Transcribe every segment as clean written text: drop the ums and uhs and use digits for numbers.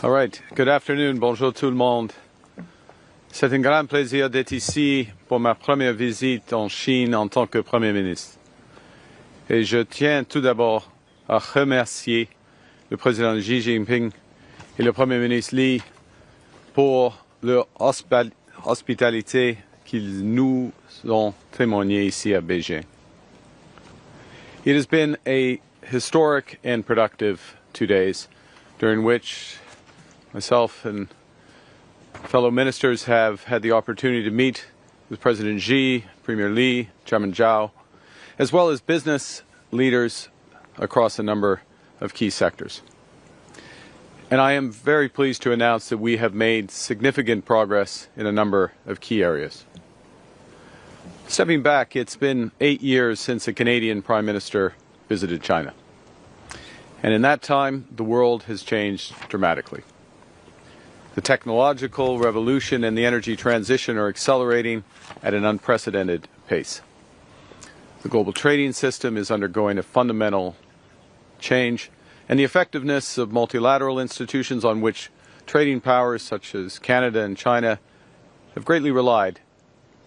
All right. Good afternoon. Bonjour tout le monde. C'est un grand plaisir d'être ici pour ma première visite en Chine en tant que Premier ministre. Et je tiens tout d'abord à remercier le président Xi Jinping et le Premier ministre Li pour leur hospitalité qu'ils nous ont témoignée ici à Beijing. It has been a historic and productive 2 days during which myself and fellow ministers have had the opportunity to meet with President Xi, Premier Li, Chairman Zhao, as well as business leaders across a number of key sectors. And I am very pleased to announce that we have made significant progress in a number of key areas. Stepping back, it's been 8 years since a Canadian Prime Minister visited China. And in that time, the world has changed dramatically. The technological revolution and the energy transition are accelerating at an unprecedented pace. The global trading system is undergoing a fundamental change, and the effectiveness of multilateral institutions on which trading powers such as Canada and China have greatly relied,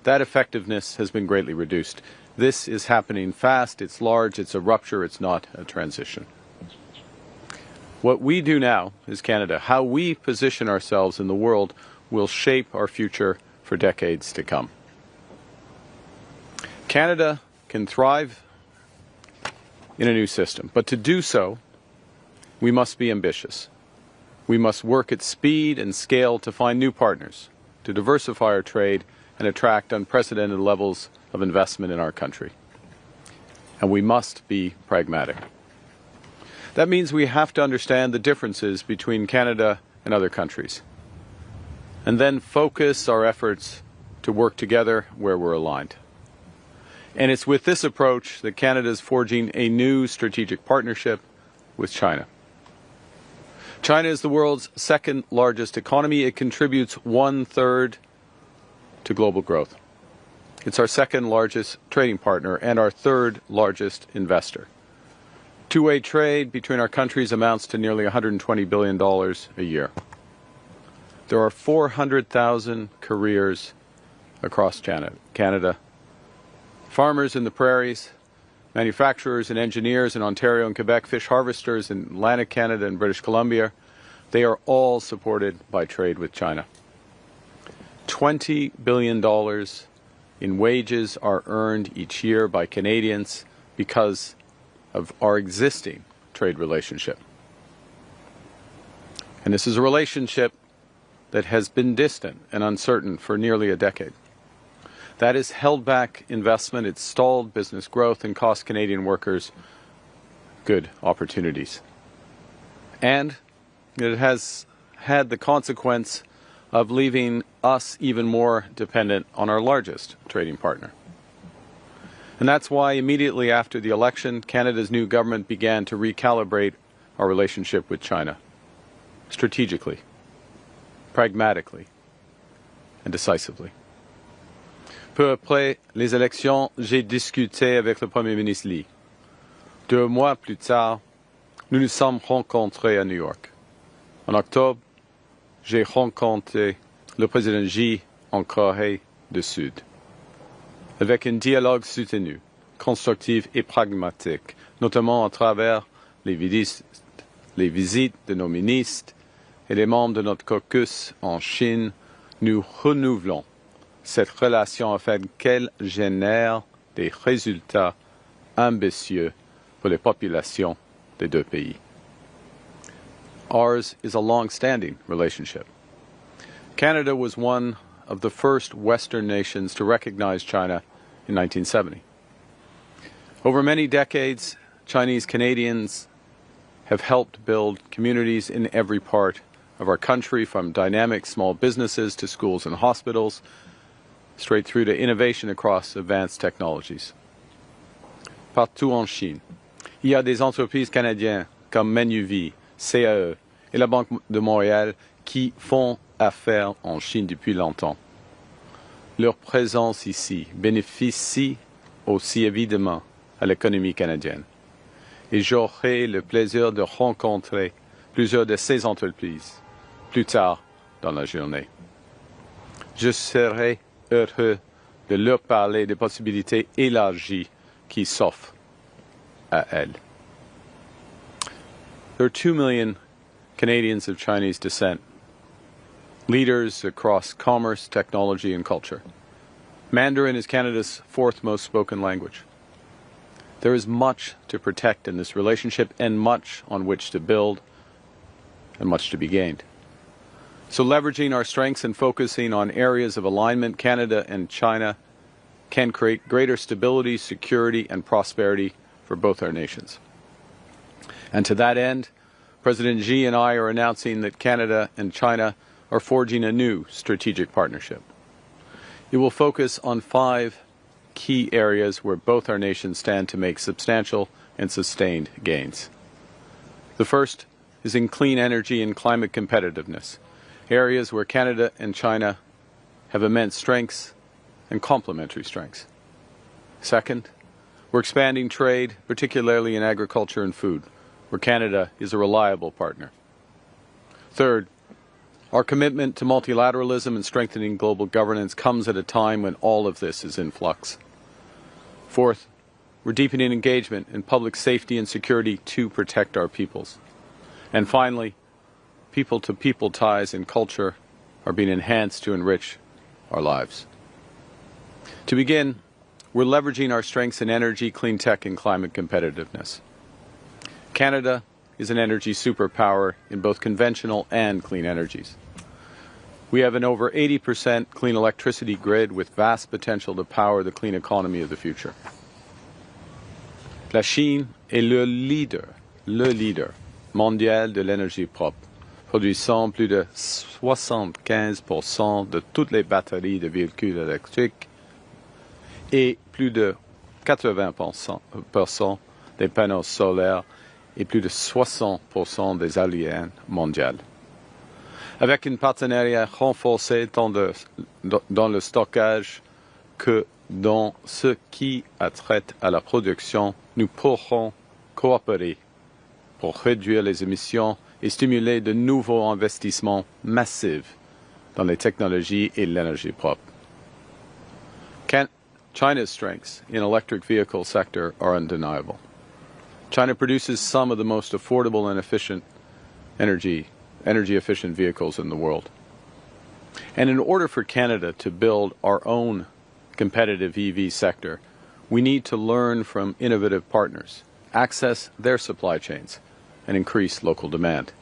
that effectiveness has been greatly reduced. This is happening fast, it's large, it's a rupture, it's not a transition. What we do now as Canada, how we position ourselves in the world, will shape our future for decades to come. Canada can thrive in a new system, but to do so, we must be ambitious. We must work at speed and scale to find new partners, to diversify our trade and attract unprecedented levels of investment in our country. And we must be pragmatic. That means we have to understand the differences between Canada and other countries, and then focus our efforts to work together where we're aligned. And it's with this approach that Canada is forging a new strategic partnership with China. China is the world's second largest economy. It contributes 1/3 to global growth. It's our second largest trading partner and our third largest investor. Two-way trade between our countries amounts to nearly $120 billion a year. There are 400,000 careers across Canada. Farmers in the prairies, manufacturers and engineers in Ontario and Quebec, fish harvesters in Atlantic Canada and British Columbia, they are all supported by trade with China. $20 billion in wages are earned each year by Canadians because of our existing trade relationship. And this is a relationship that has been distant and uncertain for nearly a decade. That has held back investment, it's stalled business growth, and cost Canadian workers good opportunities. And it has had the consequence of leaving us even more dependent on our largest trading partner. And that's why immediately after the election, Canada's new government began to recalibrate our relationship with China, strategically, pragmatically, and decisively. Peu après les élections, j'ai discuté avec le Premier ministre Li. 2 mois plus tard, nous nous sommes rencontrés à New York. En octobre, j'ai rencontré le président Xi en Corée du Sud. Avec un dialogue soutenu, constructif et pragmatique, notamment à travers les visites de nos ministres et les membres de notre caucus en Chine, nous renouvelons cette relation afin qu'elle génère des résultats ambitieux pour les populations des deux pays. Ours is a long-standing relationship. Canada was one of the first Western nations to recognize China in 1970. Over many decades, Chinese Canadians have helped build communities in every part of our country, from dynamic small businesses to schools and hospitals, straight through to innovation across advanced technologies. Partout en Chine, il y a des entreprises canadiennes comme Manuvie, CAE et la Banque de Montréal qui font affaires en Chine depuis longtemps. Leur présence ici bénéficie aussi évidemment à l'économie canadienne. Et j'aurai le plaisir de rencontrer plusieurs de ces entreprises plus tard dans la journée. Je serai heureux de leur parler des possibilités élargies qui s'offrent à elles. There are 2 million Canadians of Chinese descent, leaders across commerce, technology, and culture. Mandarin is Canada's fourth most spoken language. There is much to protect in this relationship and much on which to build and much to be gained. So leveraging our strengths and focusing on areas of alignment, Canada and China can create greater stability, security, and prosperity for both our nations. And to that end, President Xi and I are announcing that Canada and China are forging a new strategic partnership. It will focus on 5 key areas where both our nations stand to make substantial and sustained gains. The first is in clean energy and climate competitiveness, areas where Canada and China have immense strengths and complementary strengths. Second, we're expanding trade, particularly in agriculture and food, where Canada is a reliable partner. Third, our commitment to multilateralism and strengthening global governance comes at a time when all of this is in flux. Fourth, we're deepening engagement in public safety and security to protect our peoples. And finally, people-to-people ties and culture are being enhanced to enrich our lives. To begin, we're leveraging our strengths in energy, clean tech, and climate competitiveness. Canada is an energy superpower in both conventional and clean energies. We have an over 80% clean electricity grid with vast potential to power the clean economy of the future. La Chine est le leader mondial de l'énergie propre, produisant plus de 75% de toutes les batteries de véhicules électriques et plus de 80% des panneaux solaires et plus de 60% des éoliennes mondiales. Avec un partenariat renforcé tant dans le stockage que dans ce qui a trait à la production, nous pourrons coopérer pour réduire les émissions et stimuler de nouveaux investissements massifs dans les technologies et l'énergie propre. China's strengths in electric vehicle sector are undeniable. China produces some of the most affordable and efficient energy-efficient vehicles in the world. And in order for Canada to build our own competitive EV sector, we need to learn from innovative partners, access their supply chains, and increase local demand.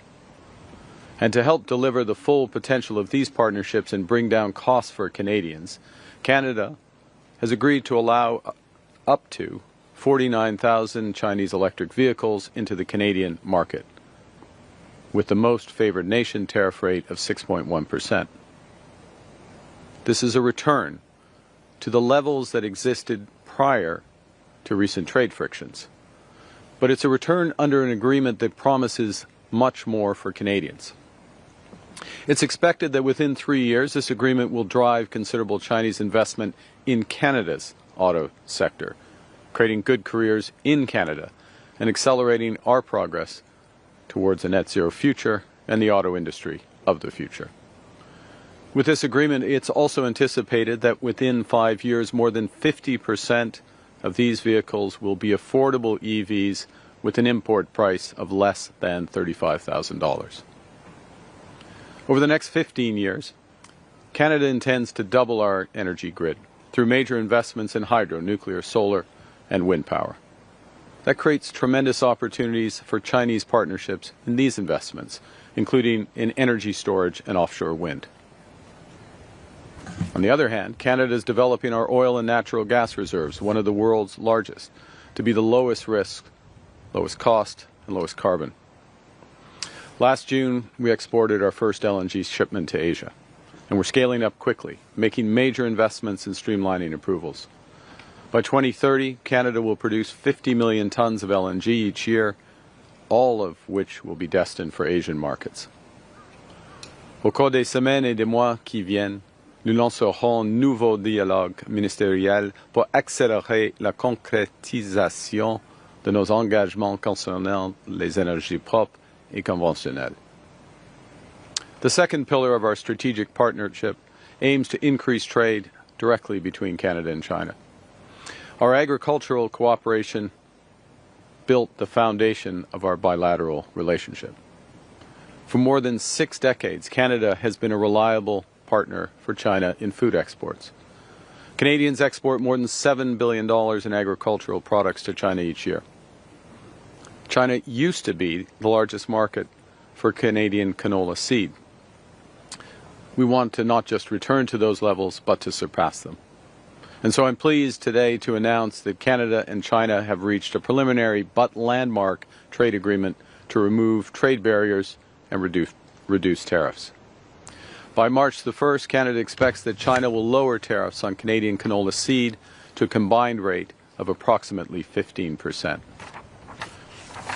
And to help deliver the full potential of these partnerships and bring down costs for Canadians, Canada has agreed to allow up to 49,000 Chinese electric vehicles into the Canadian market, with the most favored nation tariff rate of 6.1%. This is a return to the levels that existed prior to recent trade frictions. But it's a return under an agreement that promises much more for Canadians. It's expected that within 3 years, this agreement will drive considerable Chinese investment in Canada's auto sector, creating good careers in Canada and accelerating our progress towards a net zero future and the auto industry of the future. With this agreement, it's also anticipated that within 5 years, more than 50% of these vehicles will be affordable EVs with an import price of less than $35,000. Over the next 15 years, Canada intends to double our energy grid through major investments in hydro, nuclear, solar, and wind power. That creates tremendous opportunities for Chinese partnerships in these investments, including in energy storage and offshore wind. On the other hand, Canada is developing our oil and natural gas reserves, one of the world's largest, to be the lowest risk, lowest cost, and lowest carbon. Last June, we exported our first LNG shipment to Asia, and we're scaling up quickly, making major investments in streamlining approvals. By 2030, Canada will produce 50 million tons of LNG each year, all of which will be destined for Asian markets. Au cours des semaines et des mois qui viennent, nous lancerons un nouveau dialogue ministériel pour accélérer la concrétisation de nos engagements concernant les énergies propres et conventionnelles. The second pillar of our strategic partnership aims to increase trade directly between Canada and China. Our agricultural cooperation built the foundation of our bilateral relationship. For more than 6 decades, Canada has been a reliable partner for China in food exports. Canadians export more than $7 billion in agricultural products to China each year. China used to be the largest market for Canadian canola seed. We want to not just return to those levels, but to surpass them. And so I'm pleased today to announce that Canada and China have reached a preliminary but landmark trade agreement to remove trade barriers and reduce tariffs. By March the 1st, Canada expects that China will lower tariffs on Canadian canola seed to a combined rate of approximately 15%.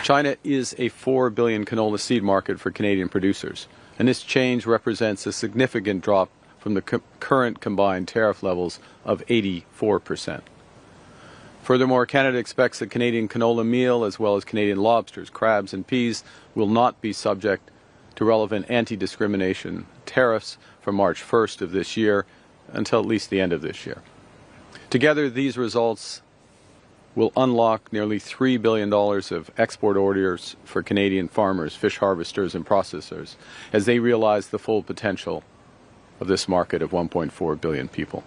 China is a $4 billion canola seed market for Canadian producers, and this change represents a significant drop from the current combined tariff levels of 84%. Furthermore, Canada expects that Canadian canola meal, as well as Canadian lobsters, crabs, and peas, will not be subject to relevant anti-discrimination tariffs from March 1st of this year until at least the end of this year. Together, these results will unlock nearly $3 billion of export orders for Canadian farmers, fish harvesters, and processors as they realize the full potential of this market of 1.4 billion people.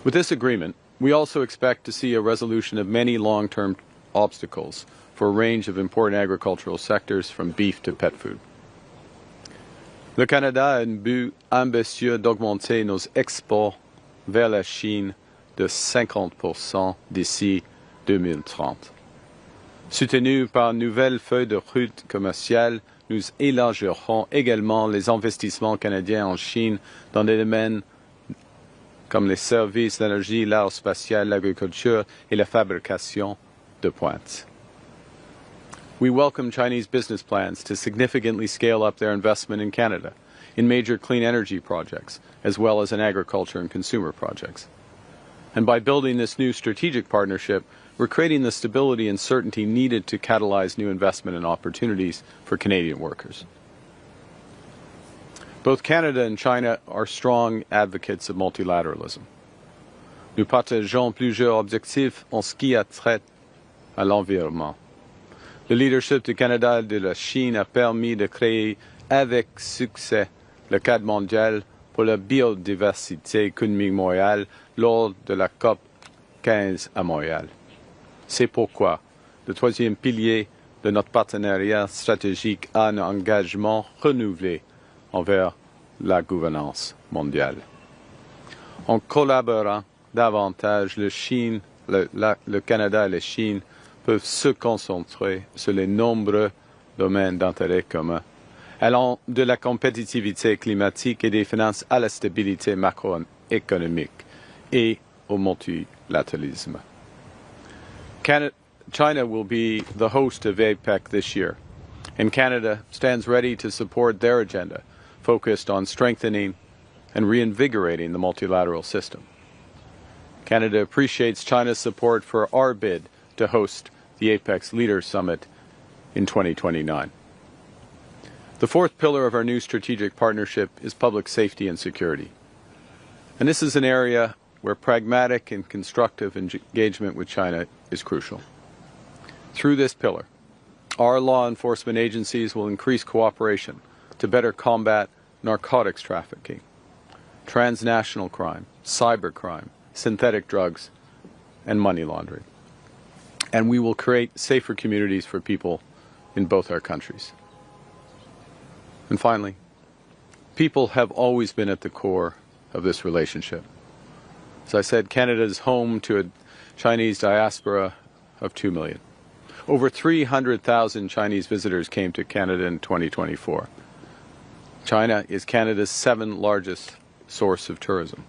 With this agreement, we also expect to see a resolution of many long-term obstacles for a range of important agricultural sectors, from beef to pet food. Le Canada a un but ambitieux d'augmenter nos exports vers la Chine de 50% d'ici 2030. Soutenu par une nouvelle feuille de route commerciale, nous élargirons également les investissements canadiens en Chine dans des domaines comme les services, l'énergie, l'aérospatiale, l'agriculture et la fabrication de pointe. We welcome Chinese business plans to significantly scale up their investment in Canada, in major clean energy projects, as well as in agriculture and consumer projects. And by building this new strategic partnership, we're creating the stability and certainty needed to catalyze new investment and opportunities for Canadian workers. Both Canada and China are strong advocates of multilateralism. Nous partageons plusieurs objectifs en ce qui a trait à l'environnement. Le leadership du Canada et de la Chine a permis de créer avec succès le cadre mondial pour la biodiversité économique mondiale lors de la COP 15 à Montréal. C'est pourquoi le troisième pilier de notre partenariat stratégique a un engagement renouvelé envers la gouvernance mondiale. En collaborant davantage, le Canada et la Chine peuvent se concentrer sur les nombreux domaines d'intérêt commun, allant de la compétitivité climatique et des finances à la stabilité macroéconomique et au multilatéralisme. China will be the host of APEC this year, and Canada stands ready to support their agenda, focused on strengthening and reinvigorating the multilateral system. Canada appreciates China's support for our bid to host the APEC's Leaders Summit in 2029. The fourth pillar of our new strategic partnership is public safety and security. And this is an area where pragmatic and constructive engagement with China is crucial. Through this pillar, our law enforcement agencies will increase cooperation to better combat narcotics trafficking, transnational crime, cybercrime, synthetic drugs, and money laundering. And we will create safer communities for people in both our countries. And finally, people have always been at the core of this relationship. As I said, Canada is home to a Chinese diaspora of 2 million. Over 300,000 Chinese visitors came to Canada in 2024. China is Canada's 7th largest source of tourism.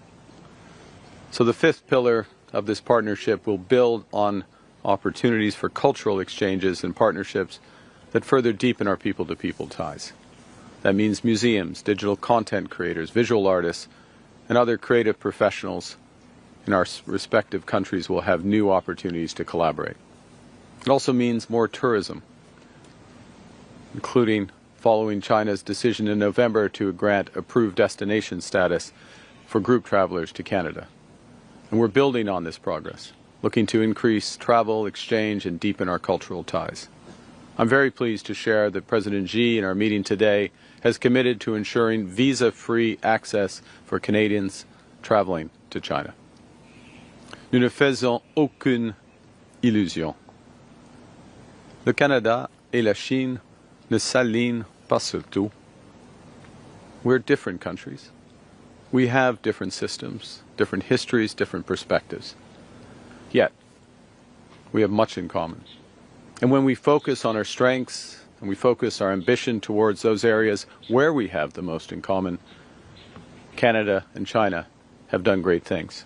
So the fifth pillar of this partnership will build on opportunities for cultural exchanges and partnerships that further deepen our people-to-people ties. That means museums, digital content creators, visual artists, and other creative professionals in our respective countries will have new opportunities to collaborate. It also means more tourism, including following China's decision in November to grant approved destination status for group travelers to Canada. And we're building on this progress, looking to increase travel, exchange, and deepen our cultural ties. I'm very pleased to share that President Xi, in our meeting today, has committed to ensuring visa-free access for Canadians traveling to China. Nous ne faisons aucune illusion. Le Canada et la Chine ne s'alignent pas sur tout. We're different countries. We have different systems, different histories, different perspectives. Yet, we have much in common. And when we focus on our strengths and we focus our ambition towards those areas where we have the most in common, Canada and China have done great things.